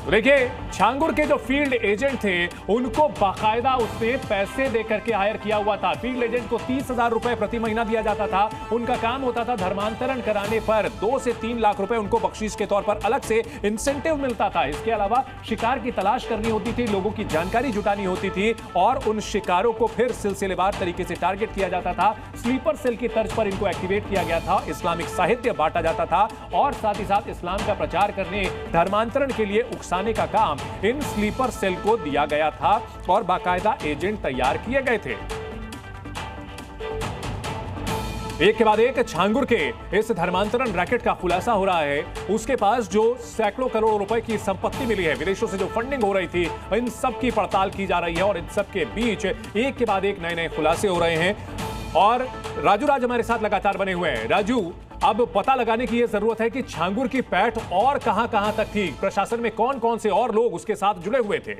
तो देखिए, छांगुर के जो फील्ड एजेंट थे उनको बाकायदा उसने पैसे देकर के हायर किया हुआ था। फील्ड एजेंट को 30,000 रुपए प्रति महीना दिया जाता था। उनका काम होता था धर्मांतरण कराने पर 2 से 3 लाख रुपए उनको बख्शीश के तौर पर अलग से इंसेंटिव मिलता था। इसके अलावा शिकार की तलाश करनी होती थी, लोगों की जानकारी जुटानी होती थी और उन शिकारों को फिर सिलसिलेवार तरीके से टारगेट किया जाता था। स्लीपर सेल की तर्ज पर इनको एक्टिवेट किया गया था, इस्लामिक साहित्य बांटा जाता था और साथ ही साथ इस्लाम का प्रचार करने, धर्मांतरण के लिए उकसाने का काम इन स्लीपर सेल को दिया गया था और बाकायदा एजेंट तैयार किए गए थे। एक के बाद एक छांगुर के इस धर्मांतरण रैकेट का खुलासा हो रहा है। उसके पास जो सैकड़ों करोड़ रुपए की संपत्ति मिली है, विदेशों से जो फंडिंग हो रही थी, इन सब की पड़ताल की जा रही है और इन सब के बीच एक के बाद एक नए नए खुलासे हो रहे हैं। और राजू राज हमारे साथ लगातार बने हुए हैं। राजू, अब पता लगाने की यह जरूरत है कि छांगुर की पैठ और कहां तक थी, प्रशासन में कौन कौन से और लोग उसके साथ जुड़े हुए थे।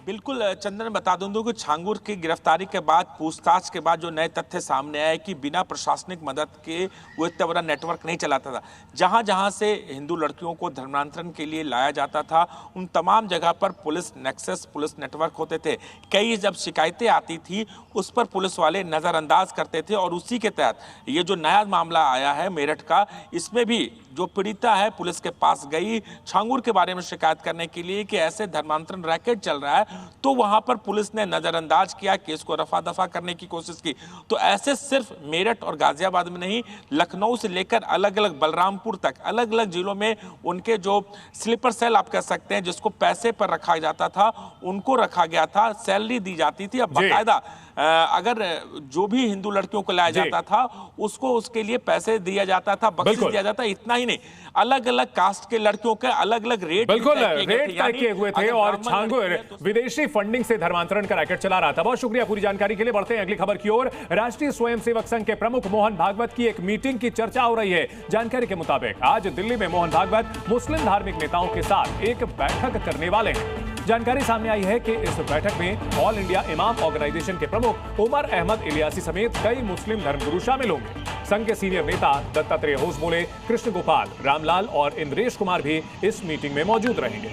बिल्कुल चंदन, बता दूं कि छांगुर की गिरफ्तारी के बाद, पूछताछ के बाद जो नए तथ्य सामने आए कि बिना प्रशासनिक मदद के वो इतना बड़ा नेटवर्क नहीं चलाता था। जहां जहां से हिंदू लड़कियों को धर्मांतरण के लिए लाया जाता था, उन तमाम जगह पर पुलिस नेक्सस, पुलिस नेटवर्क होते थे। कई जब शिकायतें आती थी उस पर पुलिस वाले नज़रअंदाज करते थे और उसी के तहत ये जो नया मामला आया है मेरठ का, इसमें भी जो पीड़िता है पुलिस के पास गई छांगुर के बारे में शिकायत करने के लिए कि ऐसे धर्मांतरण रैकेट चल रहा है, तो वहां पर पुलिस ने नजरअंदाज किया, केस को रफा दफा करने की कोशिश की। तो ऐसे सिर्फ मेरठ और गाजियाबाद में नहीं, लखनऊ से लेकर अलग अलग बलरामपुर तक अलग अलग जिलों में उनके जो स्लीपर सेल आप कह सकते हैं, जिसको पैसे पर रखा जाता था, उनको रखा गया था, सैलरी दी जाती थी। अब बाकायदा अगर जो भी हिंदू लड़कियों को लाया जाता था उसको उसके लिए पैसे दिया जाता था, बख्शीश दिया जाता। इतना ही नहीं, अलग अलग कास्ट के लड़कियों के अलग अलग रेट तय किए हुए थे और छांगुर विदेशी फंडिंग से धर्मांतरण का रैकेट चला रहा था। बहुत शुक्रिया पूरी जानकारी के लिए। बढ़ते हैं अगली खबर की ओर। राष्ट्रीय स्वयंसेवक संघ के प्रमुख मोहन भागवत की एक मीटिंग की चर्चा हो रही है। जानकारी के मुताबिक आज दिल्ली में मोहन भागवत मुस्लिम धार्मिक नेताओं के साथ एक बैठक करने वाले हैं। जानकारी सामने आई है कि इस बैठक में ऑल इंडिया इमाम ऑर्गेनाइजेशन के प्रमुख उमर अहमद इलियासी समेत कई मुस्लिम धर्मगुरु शामिल होंगे। संघ के सीनियर नेता दत्तात्रेय होसबोले, कृष्ण गोपाल, रामलाल और इंद्रेश कुमार भी इस मीटिंग में मौजूद रहेंगे।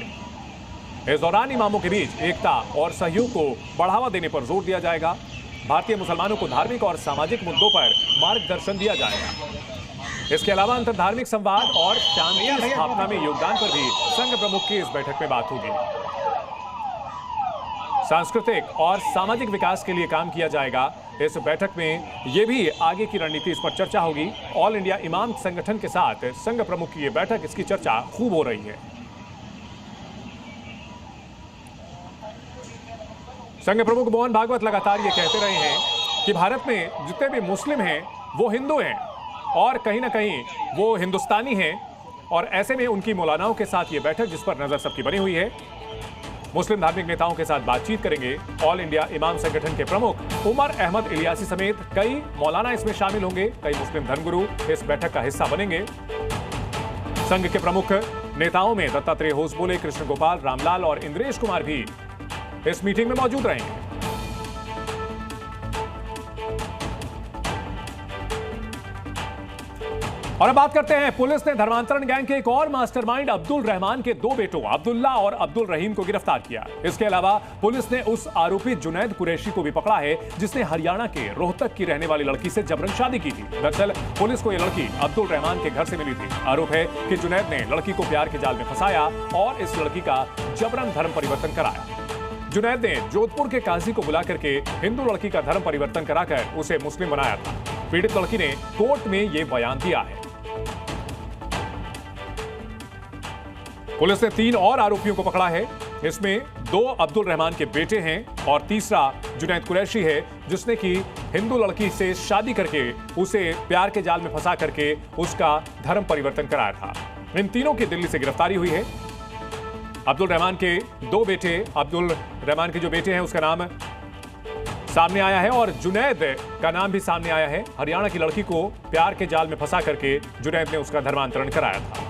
इस दौरान इमामों के बीच एकता और सहयोग को बढ़ावा देने पर जोर दिया जाएगा। भारतीय मुसलमानों को धार्मिक और सामाजिक मुद्दों पर मार्गदर्शन दिया जाएगा। इसके अलावा अंतरधार्मिक संवाद और शांति स्थापना में योगदान पर भी संघ प्रमुख की इस बैठक में बात होगी। सांस्कृतिक और सामाजिक विकास के लिए काम किया जाएगा। इस बैठक में यह भी आगे की रणनीति, इस पर चर्चा होगी। ऑल इंडिया इमाम संगठन के साथ संघ प्रमुख की यह बैठक, इसकी चर्चा खूब हो रही है। संघ प्रमुख मोहन भागवत लगातार ये कहते रहे हैं कि भारत में जितने भी मुस्लिम हैं वो हिंदू हैं और कहीं ना कहीं वो हिंदुस्तानी हैं, और ऐसे में उनकी मौलानाओं के साथ ये बैठक, जिस पर नजर सबकी बनी हुई है, मुस्लिम धार्मिक नेताओं के साथ बातचीत करेंगे। ऑल इंडिया इमाम संगठन के प्रमुख उमर अहमद इलियासी समेत कई मौलाना इसमें शामिल होंगे, कई मुस्लिम धर्मगुरु इस बैठक का हिस्सा बनेंगे। संघ के प्रमुख नेताओं में दत्तात्रेय होसबोले, कृष्ण गोपाल, रामलाल और इंद्रेश कुमार भी इस मीटिंग में मौजूद रहेंगे। और अब बात करते हैं, पुलिस ने धर्मांतरण गैंग के एक और मास्टरमाइंड अब्दुल रहमान के 2 बेटों अब्दुल्ला और अब्दुल रहीम को गिरफ्तार किया। इसके अलावा पुलिस ने उस आरोपी जुनैद कुरैशी को भी पकड़ा है जिसने हरियाणा के रोहतक की रहने वाली लड़की से जबरन शादी की थी। दरअसल पुलिस को यह लड़की अब्दुल रहमान के घर से मिली थी। आरोप है कि जुनैद ने लड़की को प्यार के जाल में फंसाया और इस लड़की का जबरन धर्म परिवर्तन कराया। जुनैद ने जोधपुर के काजी को बुला करके हिंदू लड़की का धर्म परिवर्तन कराकर उसे मुस्लिम बनाया था। पीड़ित लड़की ने कोर्ट में यह बयान दिया है। पुलिस ने 3 और आरोपियों को पकड़ा है। इसमें 2 अब्दुल रहमान के बेटे हैं और तीसरा जुनैद कुरैशी है, जिसने की हिंदू लड़की से शादी करके उसे प्यार के जाल में फंसा करके उसका धर्म परिवर्तन कराया था। इन तीनों की दिल्ली से गिरफ्तारी हुई है। अब्दुल रहमान के 2 बेटे, अब्दुल रहमान के जो बेटे हैं उसका नाम सामने आया है और जुनैद का नाम भी सामने आया है। हरियाणा की लड़की को प्यार के जाल में फंसा करके जुनैद ने उसका धर्मांतरण कराया था।